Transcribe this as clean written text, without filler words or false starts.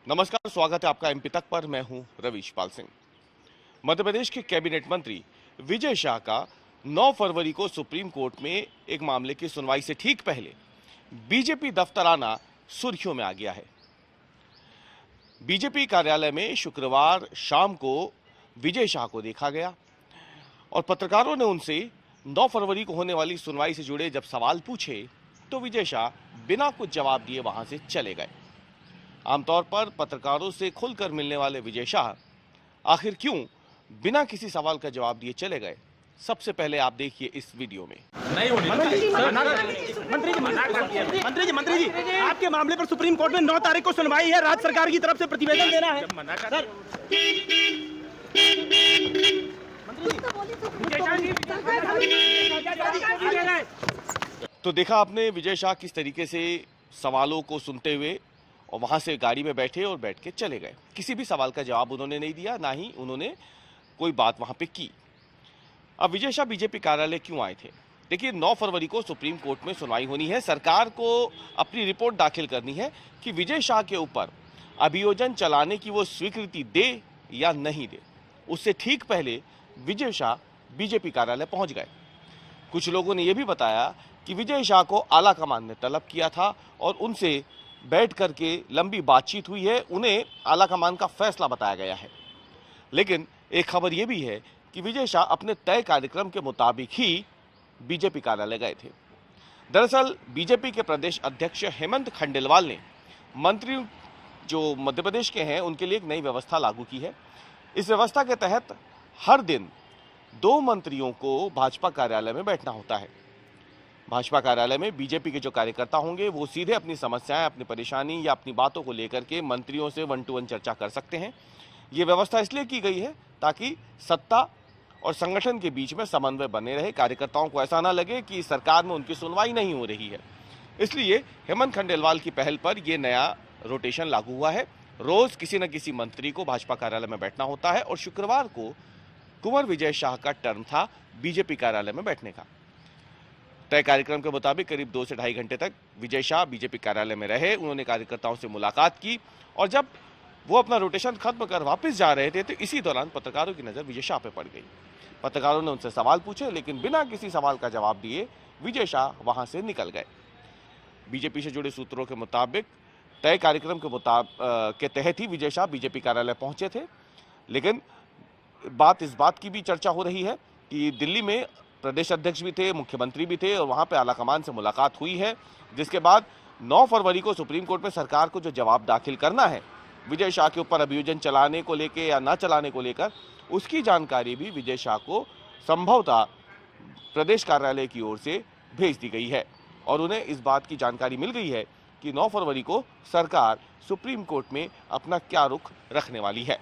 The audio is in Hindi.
नमस्कार, स्वागत है आपका एमपी तक पर। मैं हूं रविशपाल सिंह। मध्य प्रदेश के कैबिनेट मंत्री विजय शाह का 9 फरवरी को सुप्रीम कोर्ट में एक मामले की सुनवाई से ठीक पहले बीजेपी दफ्तर आना सुर्खियों में आ गया है। बीजेपी कार्यालय में शुक्रवार शाम को विजय शाह को देखा गया और पत्रकारों ने उनसे 9 फरवरी को होने वाली सुनवाई से जुड़े जब सवाल पूछे तो विजय शाह बिना कुछ जवाब दिए वहां से चले गए। आमतौर पर पत्रकारों से खुलकर मिलने वाले विजय शाह आखिर क्यों बिना किसी सवाल का जवाब दिए चले गए, सबसे पहले आप देखिए इस वीडियो में। मंत्री जी, आपके मामले पर सुप्रीम कोर्ट में 9 तारीख को सुनवाई है। राज्य सरकार की तरफ से प्रतिवेदन देना है। तो देखा आपने विजय शाह किस तरीके से सवालों को सुनते हुए और वहां से गाड़ी में बैठे और बैठ के चले गए। किसी भी सवाल का जवाब उन्होंने नहीं दिया, ना ही उन्होंने कोई बात वहां पे की। अब विजय शाह बीजेपी कार्यालय क्यों आए थे? देखिए, 9 फरवरी को सुप्रीम कोर्ट में सुनवाई होनी है। सरकार को अपनी रिपोर्ट दाखिल करनी है कि विजय शाह के ऊपर अभियोजन चलाने की वो स्वीकृति दे या नहीं दे। उससे ठीक पहले विजय शाह बीजेपी कार्यालय पहुंच गए। कुछ लोगों ने यह भी बताया कि विजय शाह को आला कमान ने तलब किया था और उनसे बैठ करके लंबी बातचीत हुई है। उन्हें आला कमान का फैसला बताया गया है। लेकिन एक खबर यह भी है कि विजय शाह अपने तय कार्यक्रम के मुताबिक ही बीजेपी कार्यालय गए थे। दरअसल बीजेपी के प्रदेश अध्यक्ष हेमंत खंडेलवाल ने मंत्री जो मध्य प्रदेश के हैं उनके लिए एक नई व्यवस्था लागू की है। इस व्यवस्था के तहत हर दिन 2 मंत्रियों को भाजपा कार्यालय में बैठना होता है। भाजपा कार्यालय में बीजेपी के जो कार्यकर्ता होंगे वो सीधे अपनी समस्याएं, अपनी परेशानी या अपनी बातों को लेकर के मंत्रियों से 1 to 1 चर्चा कर सकते हैं। ये व्यवस्था इसलिए की गई है ताकि सत्ता और संगठन के बीच में समन्वय बने रहे। कार्यकर्ताओं को ऐसा ना लगे कि सरकार में उनकी सुनवाई नहीं हो रही है। इसलिए हेमंत खंडेलवाल की पहल पर यह नया रोटेशन लागू हुआ है। रोज किसी न किसी मंत्री को भाजपा कार्यालय में बैठना होता है और शुक्रवार को कुंवर विजय शाह का टर्न था बीजेपी कार्यालय में बैठने का। तय कार्यक्रम के मुताबिक करीब 2 से ढाई घंटे तक विजय शाह बीजेपी कार्यालय में रहे। उन्होंने कार्यकर्ताओं से मुलाकात की और जब वो अपना रोटेशन खत्म कर वापस जा रहे थे तो इसी दौरान पत्रकारों की नजर विजय शाह पे पड़ गई। पत्रकारों ने उनसे सवाल पूछे, लेकिन बिना किसी सवाल का जवाब दिए विजय शाह वहां से निकल गए। बीजेपी से जुड़े सूत्रों के मुताबिक तय कार्यक्रम के तहत ही विजय शाह बीजेपी कार्यालय पहुंचे थे। लेकिन इस बात की भी चर्चा हो रही है कि दिल्ली में प्रदेश अध्यक्ष भी थे, मुख्यमंत्री भी थे और वहां पे आलाकमान से मुलाकात हुई है, जिसके बाद 9 फरवरी को सुप्रीम कोर्ट में सरकार को जो जवाब दाखिल करना है विजय शाह के ऊपर अभियोजन चलाने को लेकर या ना चलाने को लेकर, उसकी जानकारी भी विजय शाह को संभवतः प्रदेश कार्यालय की ओर से भेज दी गई है और उन्हें इस बात की जानकारी मिल गई है कि 9 फरवरी को सरकार सुप्रीम कोर्ट में अपना क्या रुख रखने वाली है।